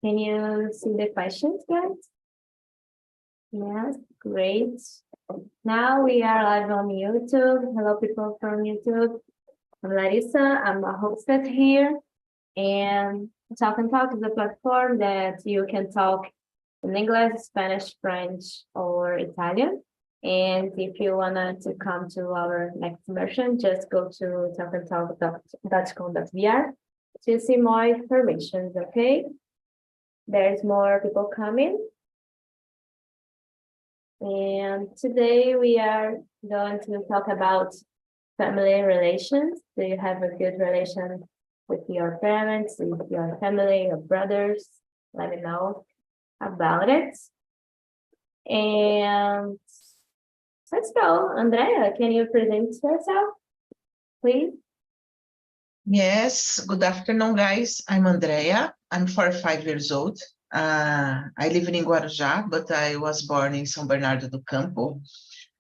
Can you see the questions, guys? Yes, great. Now we are live on YouTube. Hello, people from YouTube. I'm Larissa. I'm a hostess here. And Talk and Talk is a platform that you can talk in English, Spanish, French, or Italian. And if you want to come to our next immersion, just go to talkandtalk.com.br to see more information, okay? There's more people coming. And today we are going to talk about family relations. Do you have a good relation with your parents, with your family, your brothers? Let me know about it. And let's go. Andrea, can you present yourself, please? Yes, good afternoon, guys. I'm Andrea. I'm 45 years old. I live in Guarujá, but I was born in São Bernardo do Campo.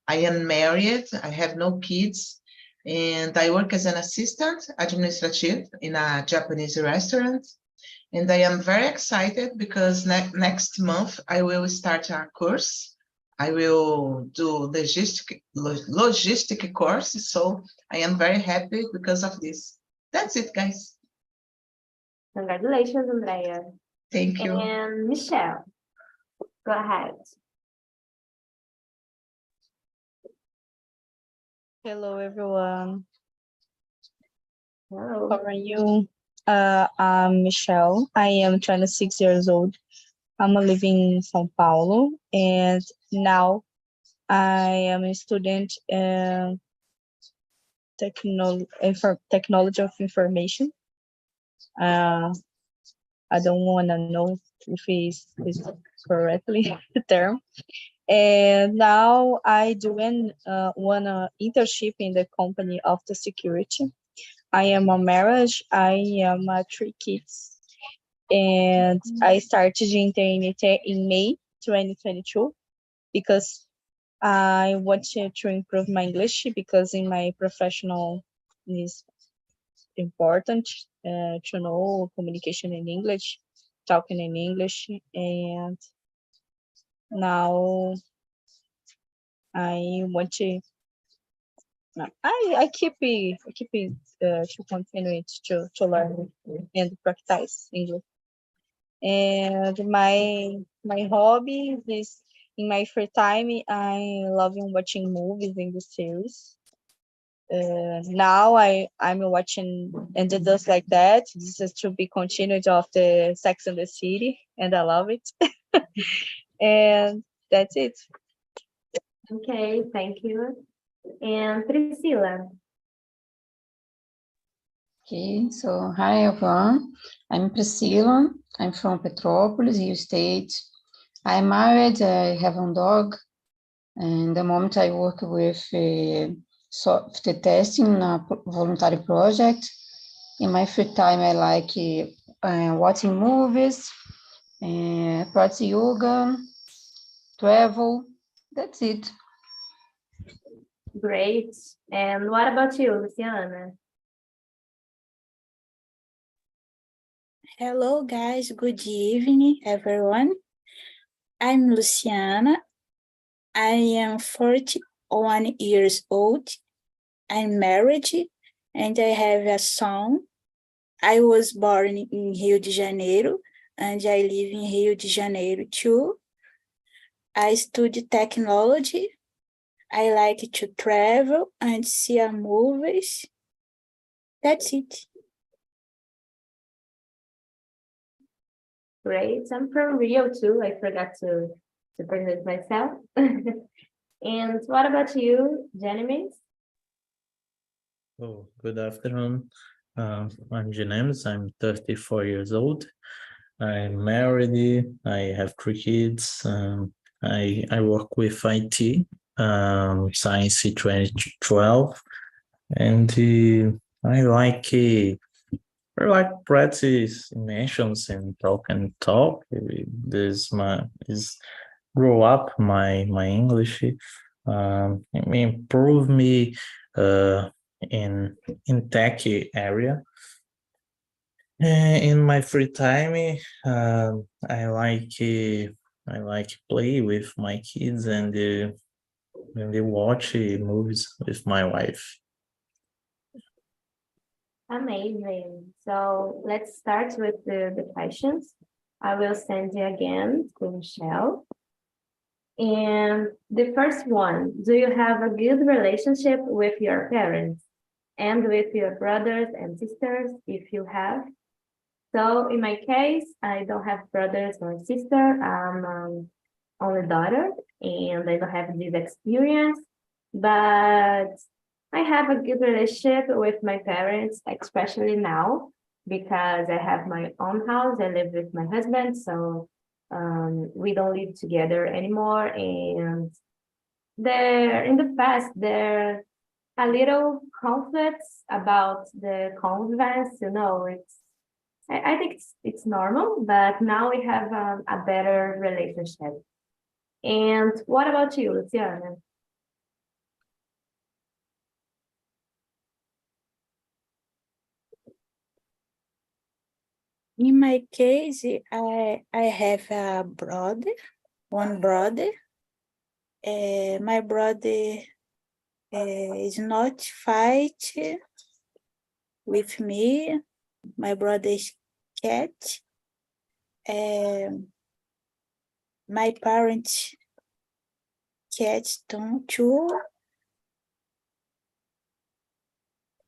I am married. I have no kids. And I work as an assistant administrative in a Japanese restaurant. And I am very excited because next month I will start a course. I will do logistic course. So I am very happy because of this. That's it, guys. Congratulations, Andrea. Thank you. And Michelle, go ahead. Hello, everyone. Hello. How are you? I'm Michelle. I am 26 years old. I'm living in São Paulo, and now I am a student in technology of information. I don't want to know if it's correctly the term. And now I doing one internship in the company of the security. I am a marriage. I am 3 kids, and I started in May 2022 because I want to improve my English because in my professional is important to know communication in English, talking in English, and now I want to. I keep it to continue to learn and practice English. And my hobby is in my free time. I love watching movies in the series. Now I'm watching and just like that. This is to be continued of the Sex and the City, and I love it. And that's it. Okay, thank you. And Priscila. Okay, so hi everyone. I'm Priscila. I'm from Petrópolis, Rio State. I'm married. I have a dog, and the moment I work with software testing in a voluntary project. In my free time, I like watching movies, practice yoga, travel. That's it. Great. And what about you, Luciana? Hello, guys. Good evening, everyone. I'm Luciana. I am 41 years old. I'm married, and I have a son. I was born in Rio de Janeiro, and I live in Rio de Janeiro too. I study technology. I like to travel and see movies. That's it. Great. I'm from Rio too. I forgot to present myself. And what about you, Janimis? Oh, good afternoon. I'm James. I'm 34 years old. I'm married. I have 3 kids. I work with IT, Science 2012, and I like practice mentions and talk and talk. This is grow up my English. Improve me in tech area. In my free time, I like play with my kids and they watch movies with my wife. Amazing. So let's start with the questions. I will send you again to Michelle. And the first one, do you have a good relationship with your parents and with your brothers and sisters if you have? So in my case, I don't have brothers or sister. I'm only daughter and I don't have this experience, but I have a good relationship with my parents, especially now because I have my own house. I live with my husband, so we don't live together anymore. And there, in the past, there a little conflicts about the convivence. I think it's normal, but now we have a better relationship. And what about you, Luciana? In my case, I have a brother, one brother. My brother is not fight with me. My brother is cat. My parents cats don't too.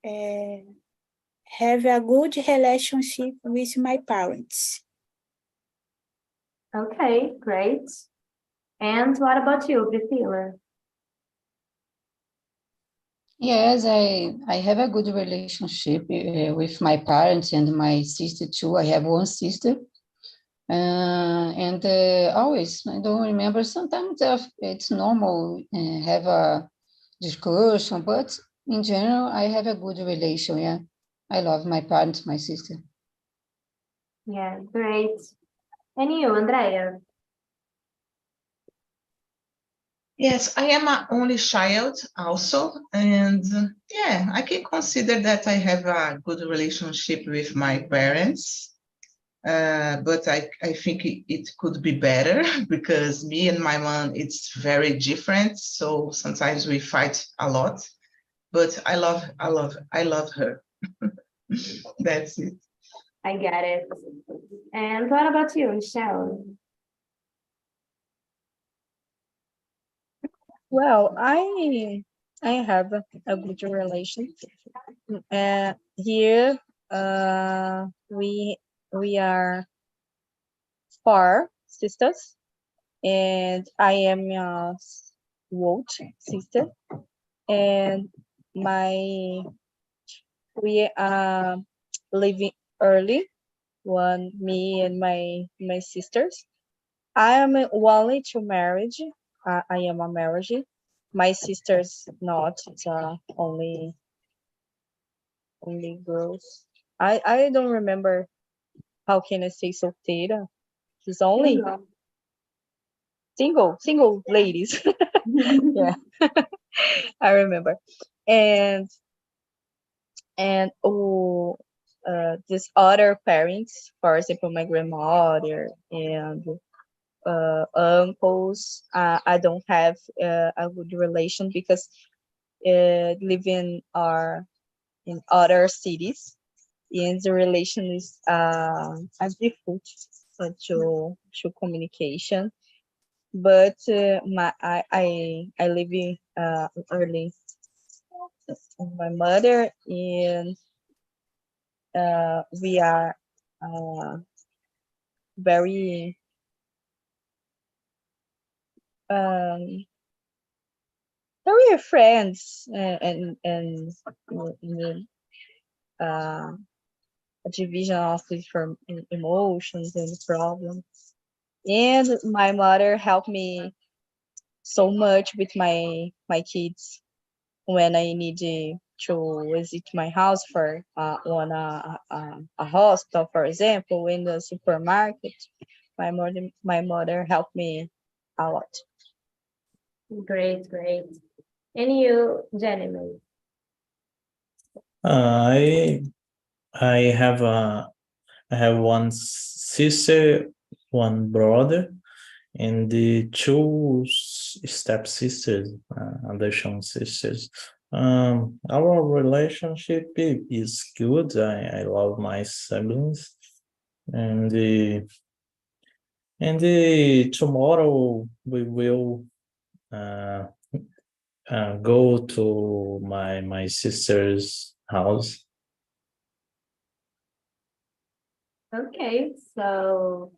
Have a good relationship with my parents. Okay, great. And what about you, Priscilla? Yes, I have a good relationship with my parents and my sister too. I have one sister. And always, I don't remember, sometimes it's normal have a discussion, but in general, I have a good relation, yeah. I love my parents, my sister. Yeah, great. And you, Andrea? Yes, I am an only child also, and yeah, I can consider that I have a good relationship with my parents. But I think it could be better because me and my mom, it's very different. So sometimes we fight a lot, but I love her. That's it. I get it. And what about you, Michelle? Well, I have a good relation. Here, we are four sisters, and I am a Walt sister, and my we are living early. Me and my sisters. I am only to marriage. I am a marriage. My sister's not. It's only girls. I don't remember how can I say solteira. She's only single ladies. Yeah, I remember. And this other parents, for example, my grandmother and uncles. I don't have a good relation because living are in other cities, and the relation is a difficult to communication. But I live in early with my mother, and we are very um, very friends and uh, a division of different emotions and problems. And my mother helped me so much with my kids when I need to visit my house for on a hospital, for example, in the supermarket. My mother helped me a lot. Great, great. And you, Jenny? I have I have one sister, one brother, and the two stepsisters, adoption sisters. Our relationship is good. I love my siblings, and tomorrow we will go to my sister's house. Okay, so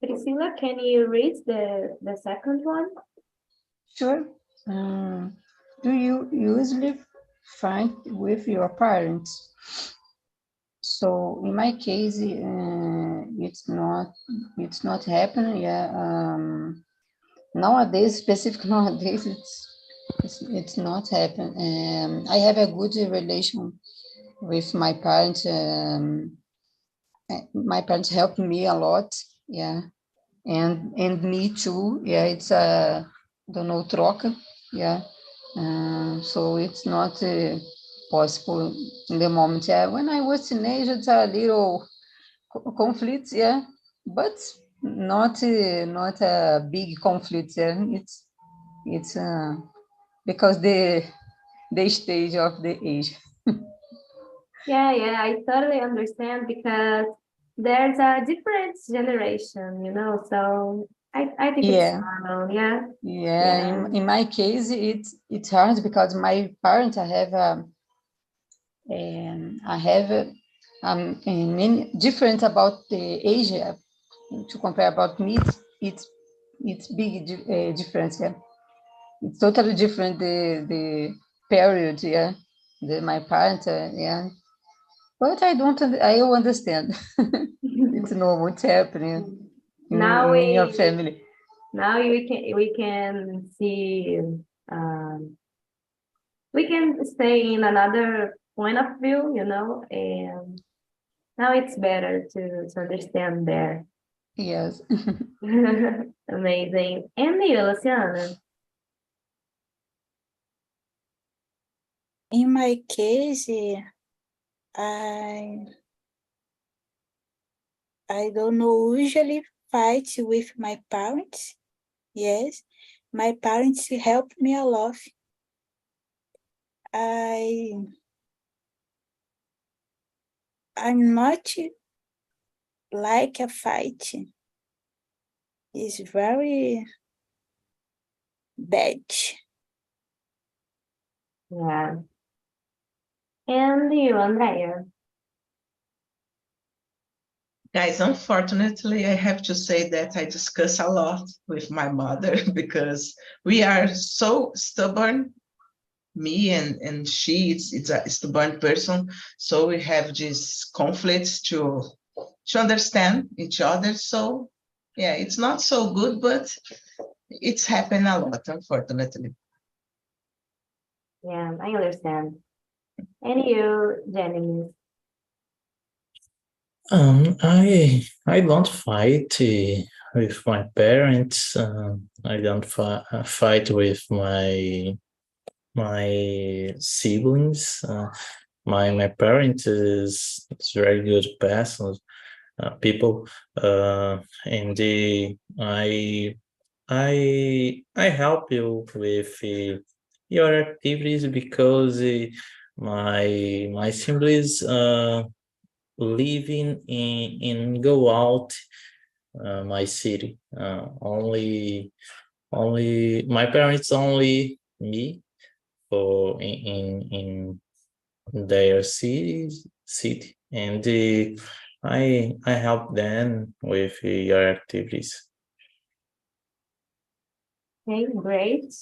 Priscilla, can you read the second one? Sure. Do you usually fight with your parents? So in my case, it's not happening. Yeah. Nowadays, specifically nowadays, it's not happening. I have a good relation with my parents. My parents help me a lot. Yeah. And me too. Yeah. It's a don't know troca. Yeah. So it's not possible in the moment. Yeah, when I was teenager, it's a little conflict. Yeah, but not a big conflict. Yeah, it's because the stage of the age. Yeah, I totally understand because there's a different generation, you know, so I think it's Yeah. normal, yeah. Yeah, in my case, it's hard because my parents, I have many different about the age to compare about me. It's big difference. Yeah, it's totally different the period. Yeah, my parents. Yeah, but I don't. I don't understand. It's normal. It's happening Now in your family. now we can see we can stay in another point of view, you know, and now it's better to understand there. Yes. Amazing. And you, Luciana? In my case, I don't know, usually fight with my parents. Yes, my parents help me a lot. I'm not like a fight. It's very bad. Yeah. And you, Andrea? Guys, unfortunately, I have to say that I discuss a lot with my mother because we are so stubborn. Me and she, it's a stubborn person. So we have these conflicts to understand each other. So yeah, it's not so good, but it's happened a lot, unfortunately. Yeah, I understand. And you, Jenny? I don't fight with my parents. I don't fight with my siblings. My parents is very good person, people, and I help you with your activities because my siblings living in go out my city. Only my parents only me for in their city, and I help them with your activities. Okay, great.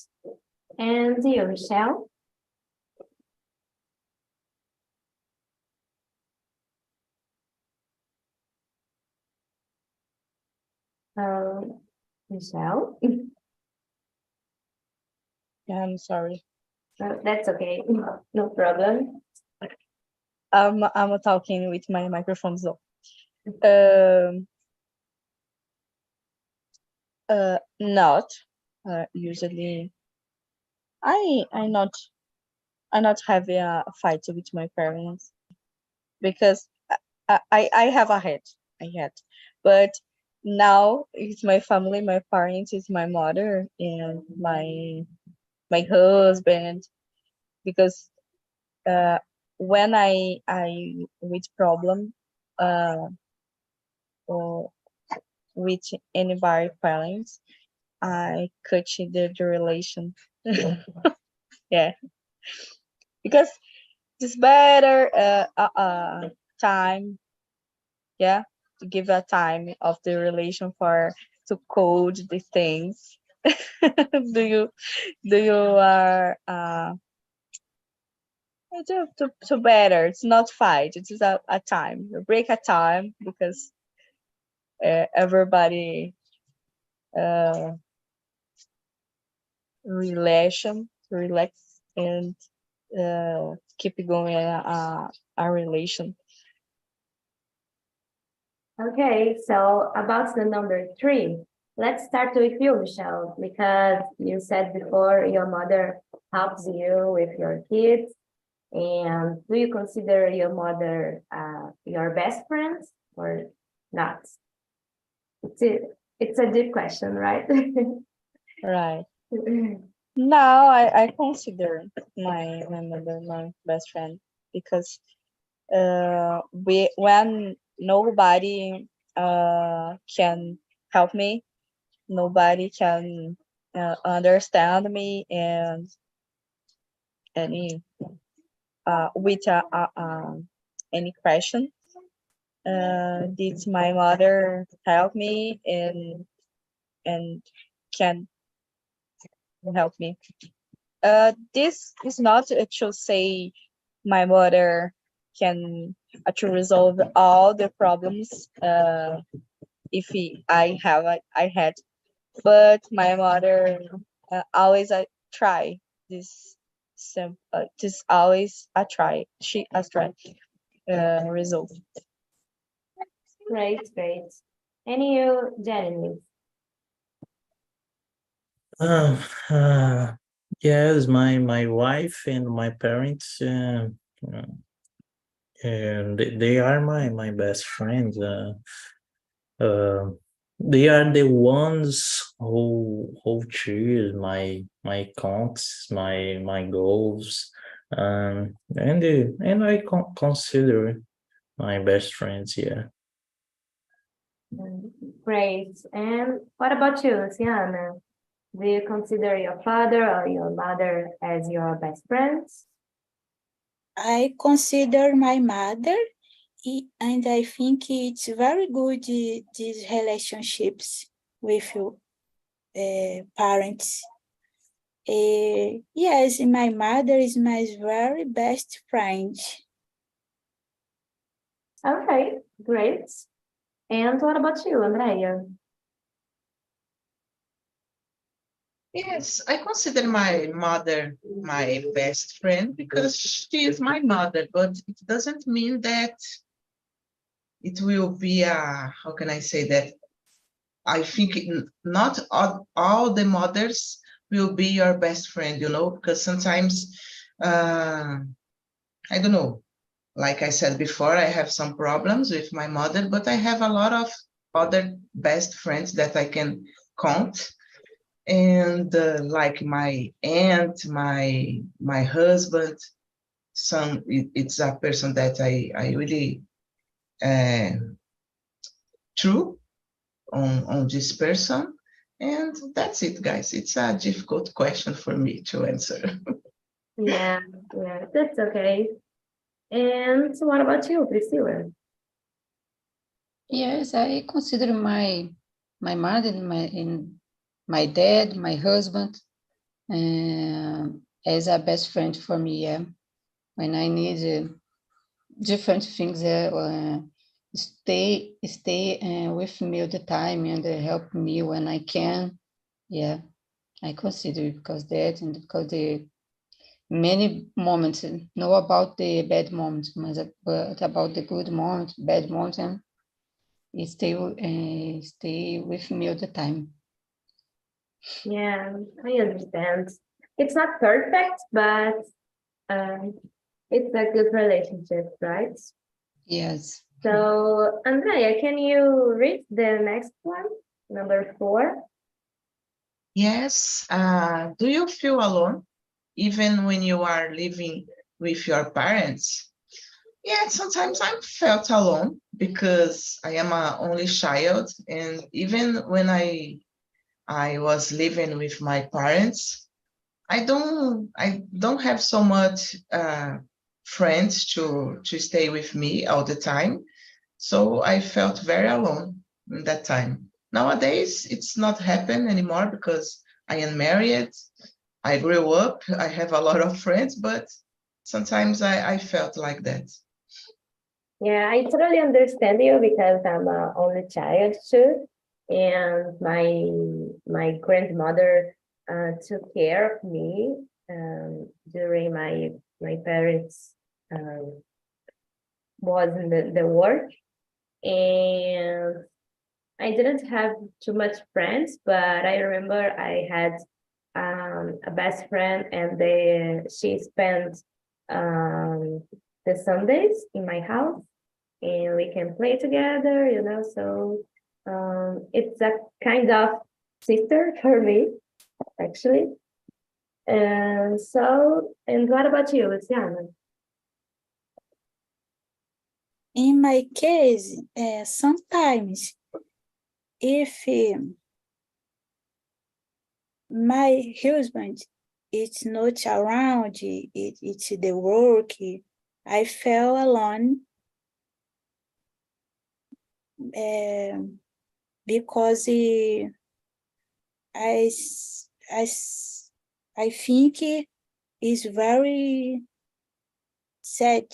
And you, Michelle? Michelle? Yeah, I'm sorry. That's okay. No problem. I'm talking with my microphone off. Not usually. I not have a fight with my parents because I have a head. I had, but now it's my family, my parents, it's my mother and my husband, because when I with problem or with anybody parents, I cut the relation. Yeah, because it's better time, yeah, to give a time of the relation for to code the things. Do you are to better, it's not fight, it's just a time, you break a time, because everybody relax and keep going a relation. Okay, so about the number 3, let's start with you, Michelle, because you said before your mother helps you with your kids. And do you consider your mother your best friend or not? It's a deep question, right? Right. Now I consider my mother my best friend, because when nobody can help me, nobody can understand me, and any with any question, did my mother help me and can help me. This is not to say my mother can to resolve all the problems if I had, but my mother always try this. This always I try. She has tried resolve. Great, great. And you, Jenny? Uh, uh, yes, my wife and my parents, and they are my best friends. Uh, they are the ones who choose my counts, my goals, and I consider my best friends. Yeah. Great. And what about you, Luciana? Do you consider your father or your mother as your best friends? I consider my mother, and I think it's very good, these relationships with parents. Yes, my mother is my very best friend. Okay, great. And what about you, Andrea? Yes, I consider my mother my best friend because she is my mother, but it doesn't mean that it will be how can I say that? I think not all the mothers will be your best friend, because sometimes, I don't know, like I said before, I have some problems with my mother, but I have a lot of other best friends that I can count. And like my aunt, my husband, it's a person that I really true on this person. And that's it, guys. It's a difficult question for me to answer. Yeah, that's okay. And what about you, Priscilla? Yes, I consider my mother and my dad, my husband, as a best friend for me. Yeah, when I need different things, stay with me all the time and help me when I can. Yeah, I consider it because that and because the many moments, not about the bad moments, but about the good moments, bad moments, and stay with me all the time. Yeah, I understand. It's not perfect, but it's a good relationship, right? Yes. So, Andrea, can you read the next one, number 4? Yes. Do you feel alone even when you are living with your parents? Yeah, sometimes I felt alone because I am an only child, and even when I was living with my parents, I don't have so much friends to stay with me all the time. So I felt very alone in that time. Nowadays, it's not happen anymore because I am married. I grew up. I have a lot of friends, but sometimes I felt like that. Yeah, I totally understand you because I'm an only child too, and my grandmother took care of me during my parents was in the work, and I didn't have too much friends, but I remember I had a best friend, and she spent the Sundays in my house, and we can play together, So it's a kind of sister for me, actually. And what about you, Luciana? In my case, sometimes if my husband is not around, it's the work, I feel alone because I think it's very sad.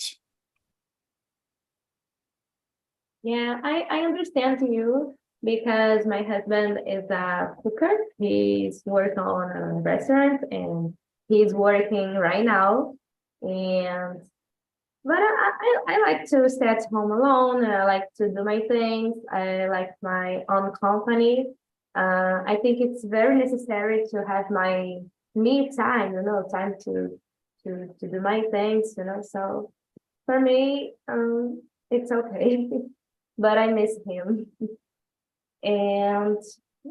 Yeah, I understand you because my husband is a cooker. He's working on a restaurant, and he's working right now. And but I like to stay at home alone. I like to do my things. I like my own company. I think it's very necessary to have my me time, time to do my things. So for me, it's okay. But I miss him. And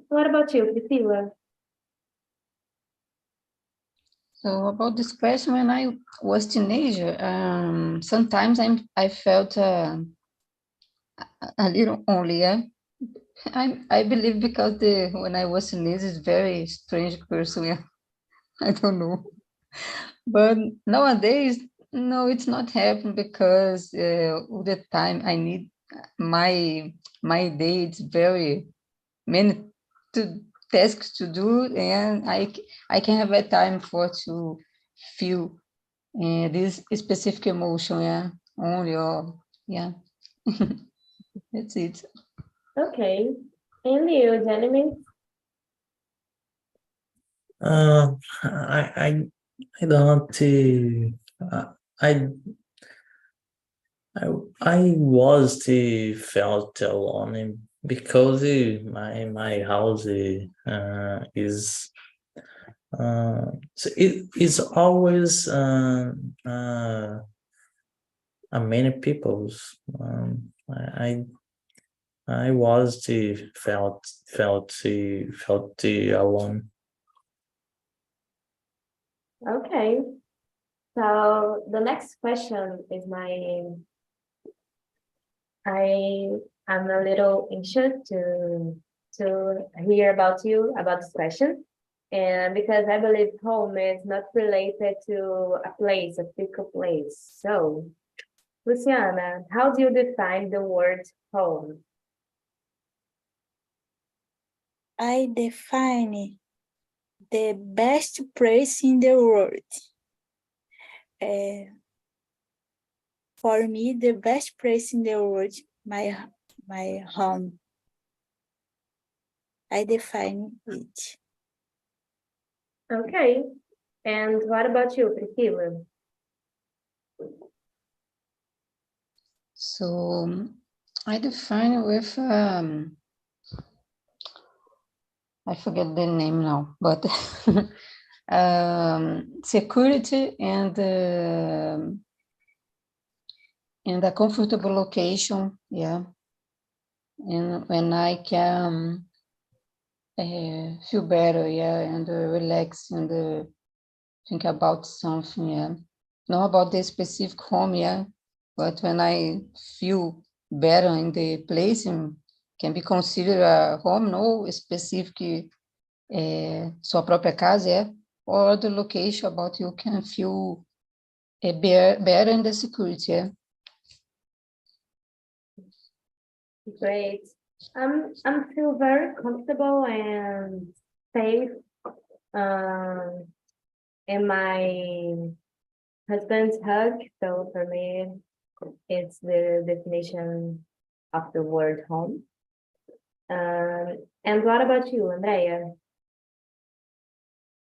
what about you, Priscilla? So about this question, when I was teenager, sometimes I felt a little only. Yeah? I believe because when I was teenager, it's very strange person. Yeah? I don't know. But nowadays, no, it's not happening because all the time I need my day. It's very many tasks to do, and I can have a time to feel this specific emotion. Yeah, only or yeah, that's it. Okay. And you, Jeremy? I don't. I I was felt alone because my house is so it is always many people's. I was felt alone. Okay. So the next question is I am a little anxious to hear about you about this question. And because I believe home is not related to a place, a physical place. So, Luciana, how do you define the word home? I define the best place in the world. For me, the best place in the world, my home. I define it. Okay. And what about you, Priscilla? So I define with I forget the name now, but security and in a comfortable location, yeah. And when I can feel better, yeah, and relax and think about something, yeah. Not about the specific home, yeah, but when I feel better in the place, and can be considered a home, no specific sua própria casa, yeah, or the location about you can feel better in the security, yeah. Great. I'm feel very comfortable and safe in my husband's hug. So for me, it's the definition of the word home. And what about you, Andrea?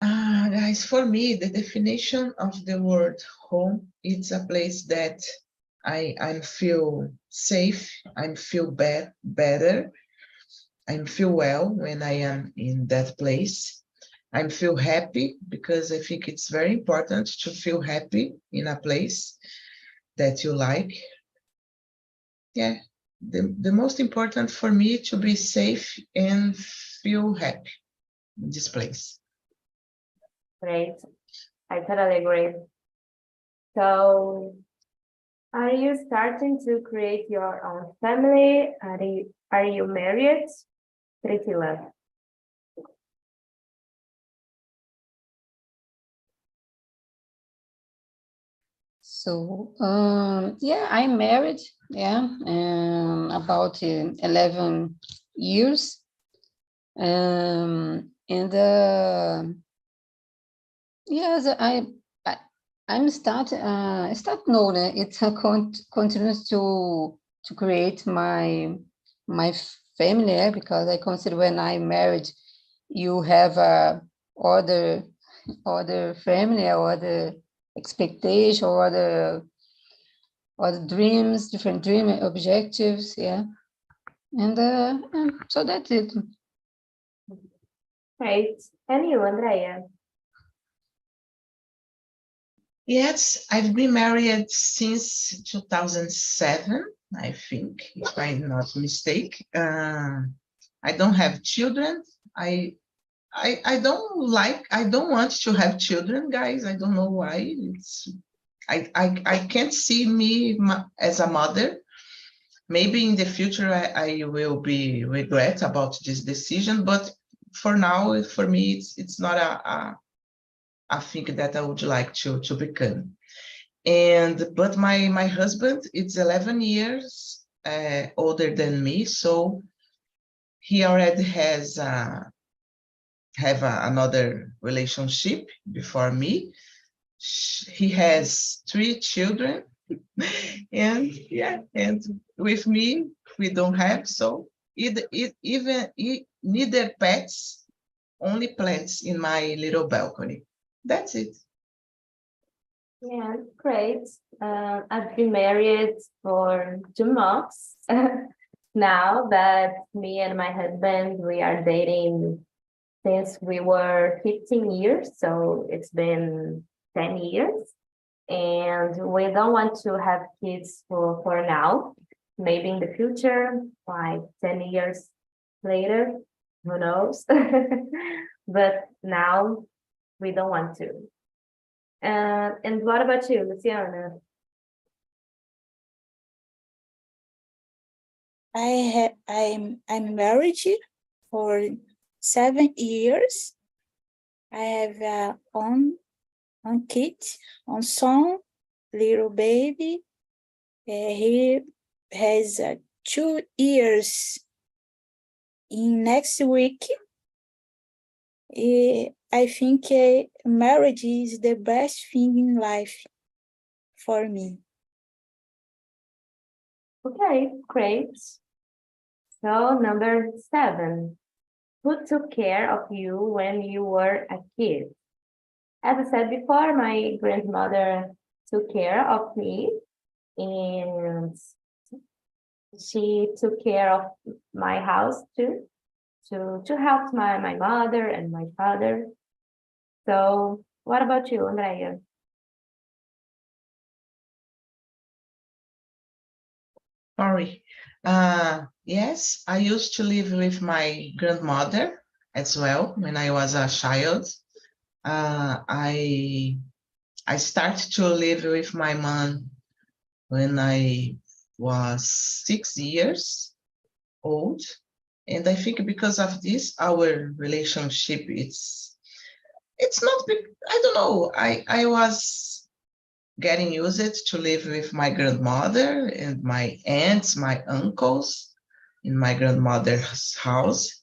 Guys, for me, the definition of the word home, it's a place that I feel safe, I feel better, I feel well when I am in that place. I feel happy because I think it's very important to feel happy in a place that you like. Yeah, the most important for me to be safe and feel happy in this place. Great. I totally agree. So, are you starting to create your own family? Are you married? Priscilla. So, yeah, I'm married, yeah, about 11 years. And yes, I'm start no, it's a continues to create my family, yeah, because I consider when I'm married, you have other family, other expectation, other dreams, different dream objectives, yeah, and so that's it. Great. And you, Andrea? Yes, I've been married since 2007, I think, if I'm not mistaken. I don't have children. I don't want to have children, guys. I don't know why. I can't see me as a mother. Maybe in the future I will be regret about this decision, but for now, for me, it's not a thing that I would like to become. But my husband is 11 years older than me, so he already has another relationship before me. He has 3 children, and yeah, and with me we don't have, so neither pets, only plants in my little balcony. That's it. Yeah, great. I've been married for 2 months now that me and my husband, we are dating since we were 15 years, so it's been 10 years. And we don't want to have kids for now. Maybe in the future, like 10 years later, who knows? But now we don't want to. And what about you, Luciana? I'm married for 7 years. I have one kid, one son, little baby. He has 2 years in next week. I think marriage is the best thing in life for me. Okay, great. So number 7, who took care of you when you were a kid? As I said before, my grandmother took care of me, and she took care of my house too, to help my mother and my father. So what about you, Andrea? Sorry. Yes, I used to live with my grandmother as well when I was a child. I started to live with my mom when I was 6 years old. And I think because of this, our relationship, it's not, I don't know, I was getting used to live with my grandmother and my aunts, my uncles in my grandmother's house.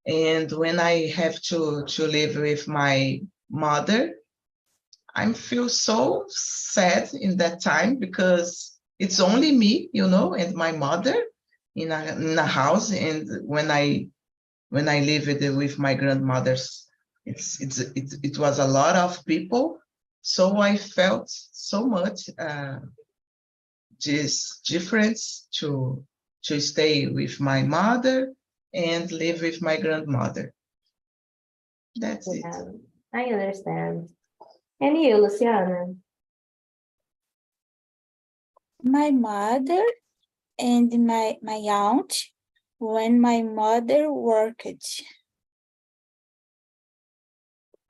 And when I have to live with my mother, I feel so sad in that time because it's only me, and my mother in a house. And when I lived with my grandmother's, it was a lot of people. So I felt so much this difference to stay with my mother and live with my grandmother. That's it. Yeah, I understand. And you, Luciana? My mother and my aunt when my mother worked.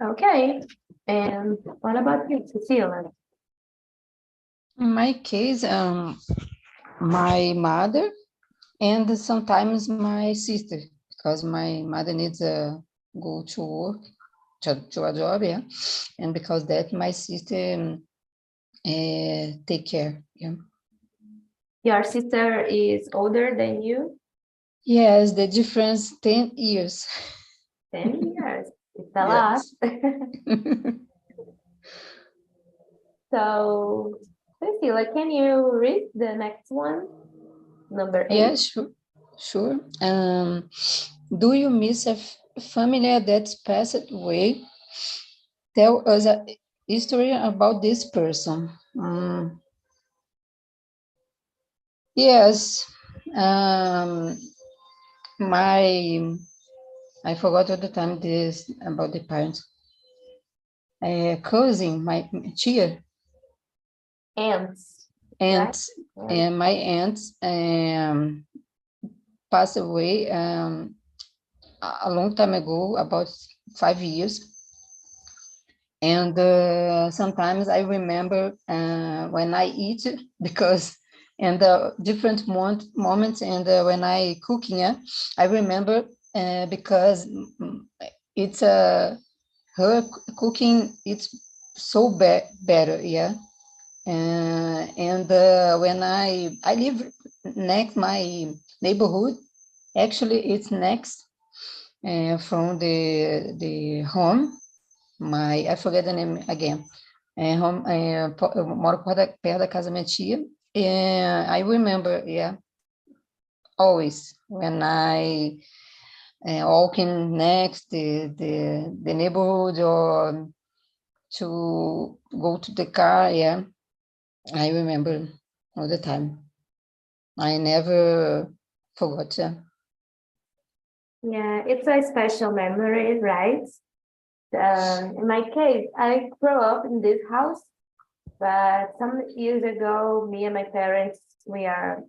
Okay. And what about you, Cecilia? In my case, my mother and sometimes my sister, because my mother needs to go to work, to a job, yeah. And because that, my sister take care, yeah. Your sister is older than you? Yes, the difference 10 years. 10 years. It's a lot. So, Cecilia, can you read the next one? Number 8. Yeah, sure. Do you miss a family that's passed away? Tell us a history about this person. Yes. I forgot all the time this about the parents. Cousin, my tia, Ants. aunts, Right? and my aunts passed away a long time ago, about 5 years. And sometimes I remember when I eat because and the different moments and when I cooking, I remember because it's her cooking. It's so better, yeah. And when I live next my neighborhood, actually it's next from the home. I forget the name again. Eu moro perto da casa da minha tia. And I remember, yeah, always when I walking next the neighborhood or to go to the car, yeah, I remember all the time. I never forgot. Yeah. Yeah, it's a special memory, right? In my case, I grew up in this house, but some years ago, me and my parents, we are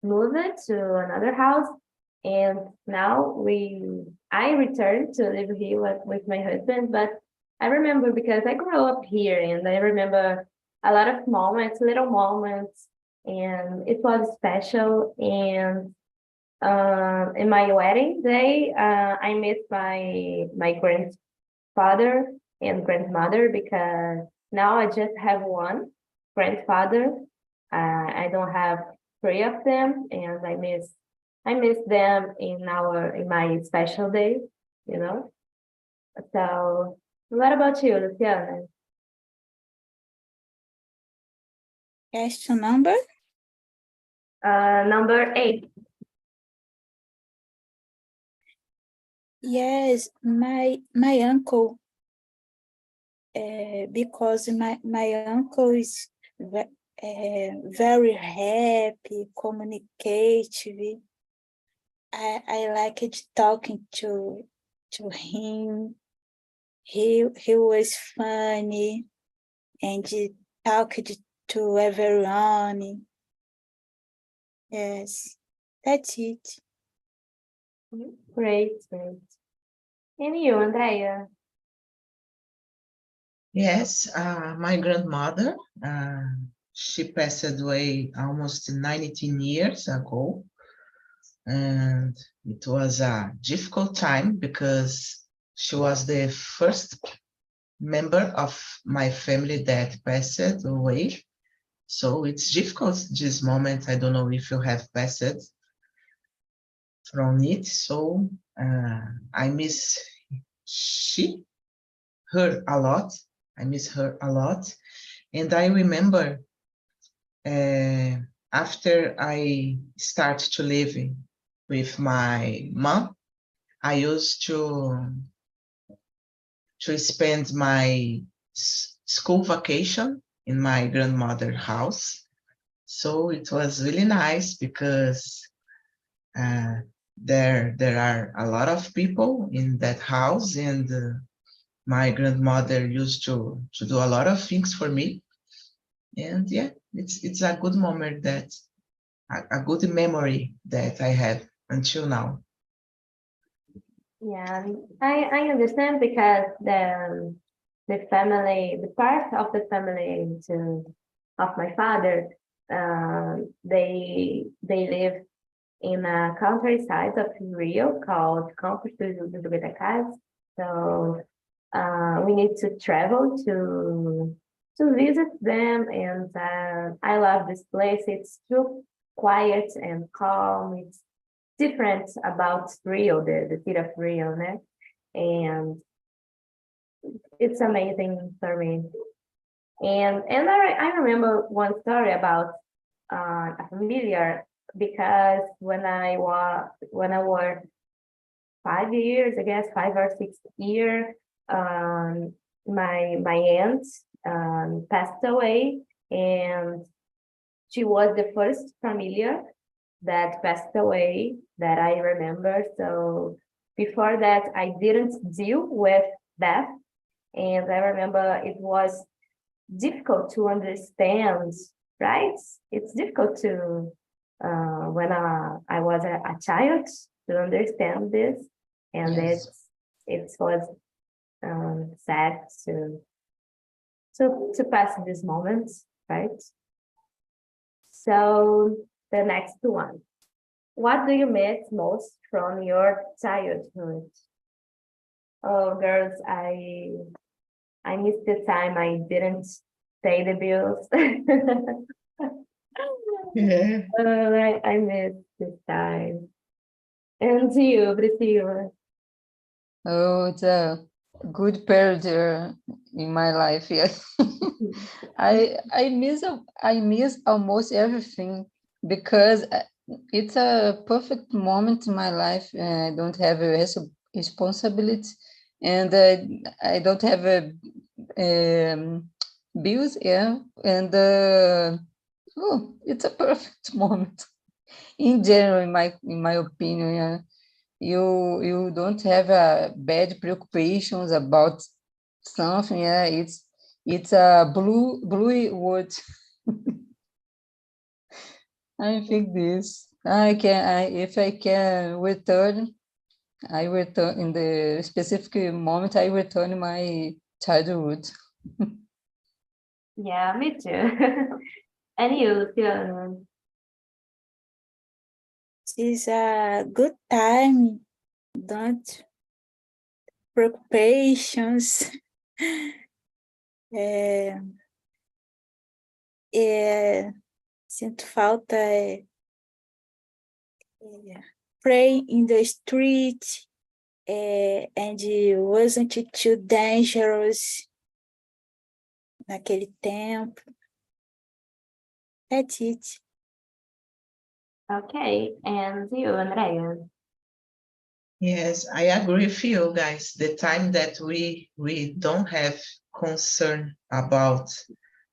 moved to another house, and now I returned to live here with my husband. But I remember because I grew up here, and I remember a lot of moments, little moments, and it was special. And in my wedding day, I met my grandfather and grandmother because now I just have one grandfather. I don't have 3 of them, and I miss them in my special day, you know. So, what about you, Luciana? Question number? Number 8. Yes, my uncle, because my uncle is very happy, communicative. I liked talking to him. He was funny and he talked to everyone. Yes, that's it. Great, great. And you, Andrea? Yes, my grandmother, she passed away almost 19 years ago. And it was a difficult time because she was the first member of my family that passed away. So it's difficult this moment. I don't know if you have passed from it. So I miss her a lot. I miss her a lot. And I remember after I start to live with my mom, I used to spend my school vacation in my grandmother's house. So it was really nice because there are a lot of people in that house, and my grandmother used to do a lot of things for me. And yeah, it's a good moment, that a good memory that I have until now. Yeah, I understand because the family, the part of the family of my father, they live in a countryside of Rio called Conversações. So we need to travel to visit them, and I love this place. It's too quiet and calm. It's different about Rio, the city of Rio, né? And it's amazing for me. And I remember one story about a familiar, because when I was 5 years, I guess 5 or 6 years, my aunt passed away, and she was the first familiar that passed away that I remember. So before that, I didn't deal with death, and I remember it was difficult to understand, right? It's difficult to when I was a child to understand this, and Yes. it was sad to pass this moment, right? So the next one. What do you miss most from your childhood? Oh, girls, I miss the time I didn't pay the bills. Yeah. I miss this time. And you, Priscilla? Oh, it's a good period in my life. Yes, I miss almost everything because it's a perfect moment in my life. I don't have a responsibility, and I don't have a bills. Yeah, and oh, it's a perfect moment in general, in my opinion. Yeah. You don't have bad preoccupations about something. Yeah, it's a blue word. I think this. If I can return, I return in the specific moment. I return my childhood. Yeah, me too. And you, Luciano? It's a good time. Don't preoccupations. Sinto falta pray in the street, and it wasn't too dangerous naquele tempo. That's it. Okay, and you, Andrea? Yes, I agree with you guys. The time that we don't have concern about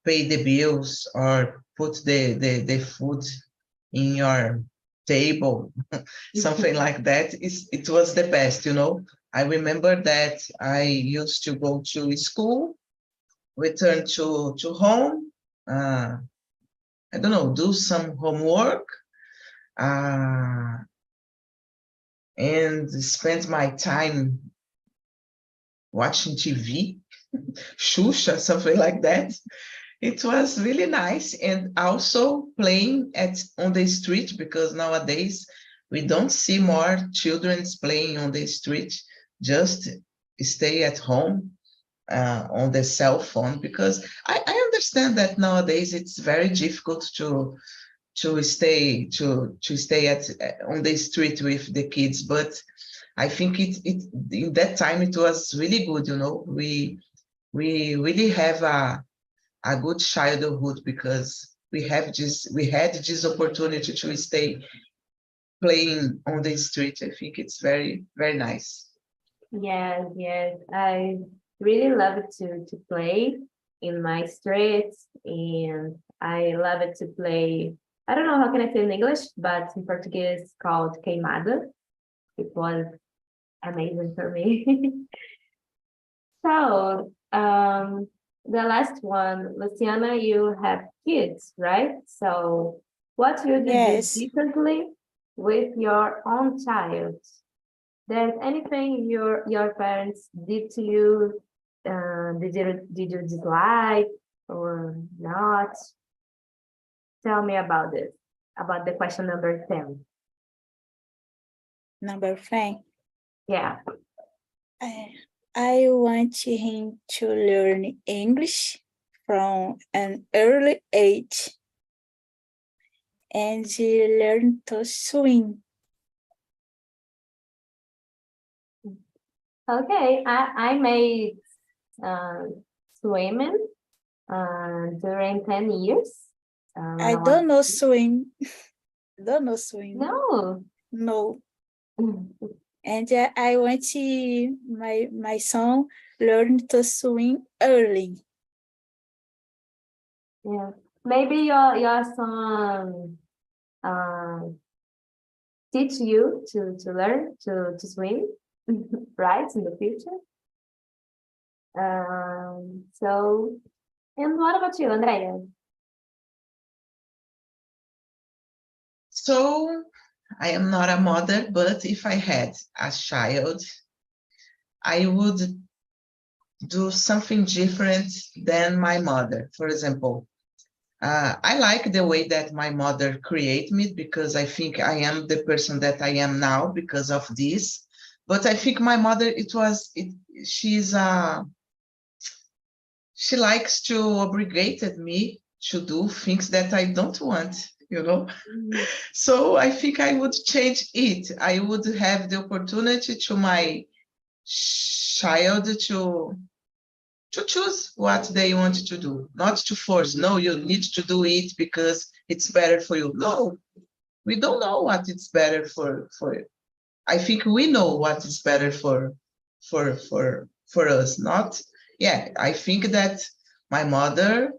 pay the bills or put the food in your table, something like that, it was the best, you know. I remember that I used to go to school, return to home, I don't know, do some homework, and spend my time watching TV, Xuxa, something like that. It was really nice, and also playing on the street, because nowadays we don't see more children playing on the street, just stay at home on the cell phone, because I understand that nowadays it's very difficult to stay on the street with the kids, but I think it in that time it was really good, you know. We really have a good childhood, because we had this opportunity to stay playing on the street. I think it's very, very nice. Yes, yes. I really love it to play in my streets, and I love it to play. I don't know how can I say in English, but in Portuguese it's called queimada. It was amazing for me. So, the last one, Luciana, you have kids, right? So, what would you Yes. do differently with your own child? There's anything your parents did to you? Did you dislike or not? Tell me about this, about the question number 10. Number 5. Yeah. I want him to learn English from an early age and learn to swim. Okay, I made swimming during 10 years. when I was- don't know swim. Don't know swim. No. No. And I want my son learn to swim early. Yeah, maybe your son teach you to learn to swim, right, in the future. So, and what about you, Andrea? So I am not a mother, but if I had a child, I would do something different than my mother. For example, I like the way that my mother created me, because I think I am the person that I am now because of this. But I think my mother, she likes to obligate me to do things that I don't want, you know. So I think I would change it. I would have the opportunity to my child to choose what they want to do, not to force. No, you need to do it because it's better for you. No, we don't know what it's better for you. I think we know what is better for us. Not, yeah. I think that my mother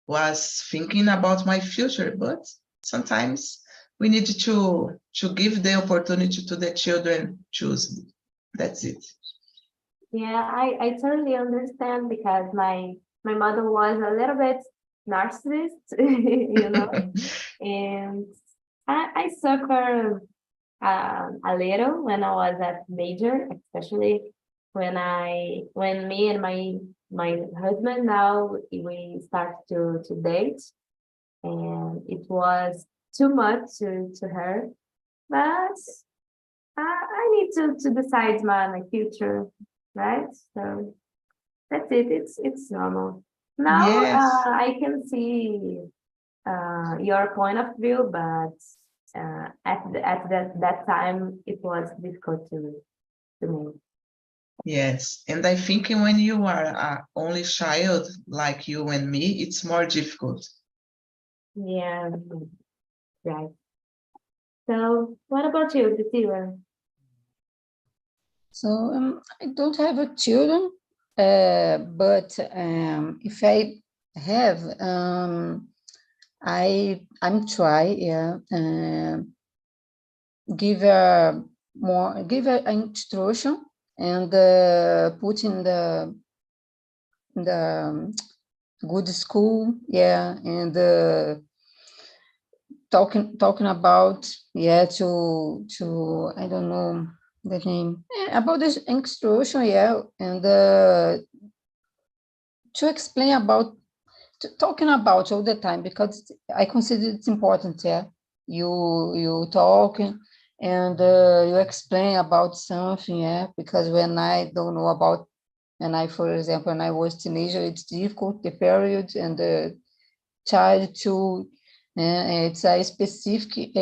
was thinking about my future, but sometimes we need to give the opportunity to the children choose. That's it. Yeah, I totally understand, because my mother was a little bit narcissist, you know, and I suffered a little when I was at major, especially when me and my husband now we start to date, and it was too much to her, but I need to decide my future, right? So that's it. It's normal. Now Yes. I can see your point of view, but at that time it was difficult to me. Yes, and I think when you are an only child like you and me, it's more difficult. Yeah, right. So what about you, Priscilla? So I don't have a children, but if I have, I'm try, give an instruction and put in the good school, yeah, and talking about, yeah, to I don't know the name, about this instruction, yeah, and to explain about, talking about all the time, because I consider it's important, yeah. You talking and you explain about something, yeah, because when I don't know about, and for example, when I was teenager, it's difficult, the period and the child to, it's a specific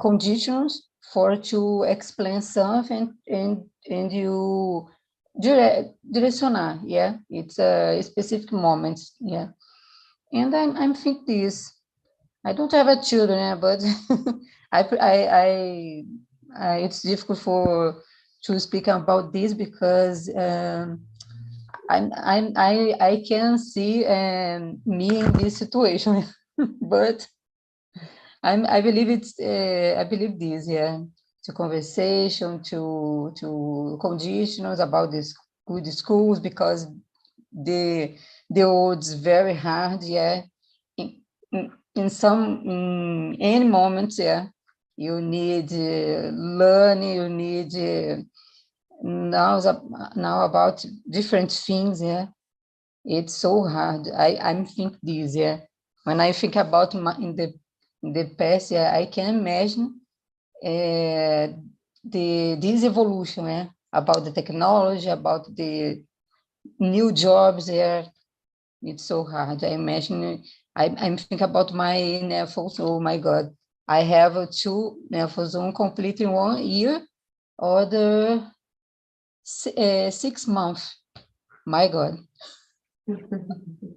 conditions for to explain something, and you direcionar, yeah, it's a specific moment, yeah. And I'm think this, I don't have a children, yeah, but it's difficult to speak about this, because I can see me in this situation, but I believe I believe this, yeah, to conversation, to conditions about this good schools, because the odds very hard, yeah. In any moments, yeah, you need learn, you need now about different things, yeah. It's so hard. I'm think this, yeah. When I think about in the past, yeah, I can imagine this evolution, yeah, about the technology, about the new jobs there. It's so hard. I imagine, I'm thinking about my nephews. Oh my God, I have 2 nephews, one completing 1 year, other 6 months. My God,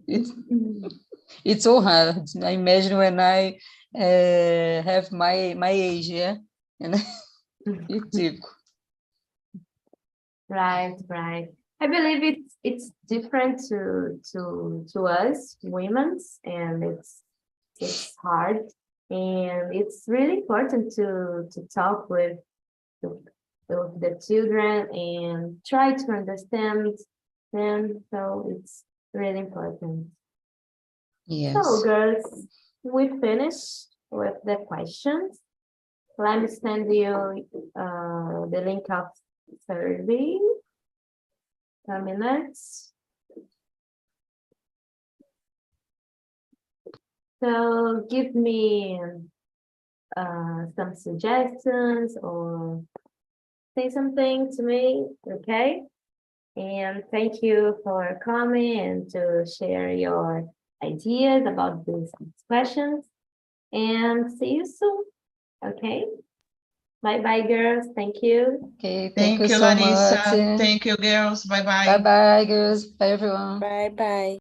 it's so hard. I imagine when I have my age, yeah, and it's difficult. Right, right. I believe it's different to us women's, and it's hard, and it's really important to talk with the children and try to understand them. So it's really important. Yes. So girls, we finished with the questions. Let me send you the link of survey. 10 minutes. So give me some suggestions or say something to me, okay? And thank you for coming and to share your ideas about these questions. And see you soon, okay? Bye-bye, girls. Thank you. Okay, Thank you, so Larissa. much. Thank you, girls. Bye-bye. Bye-bye, girls. Bye, everyone. Bye bye.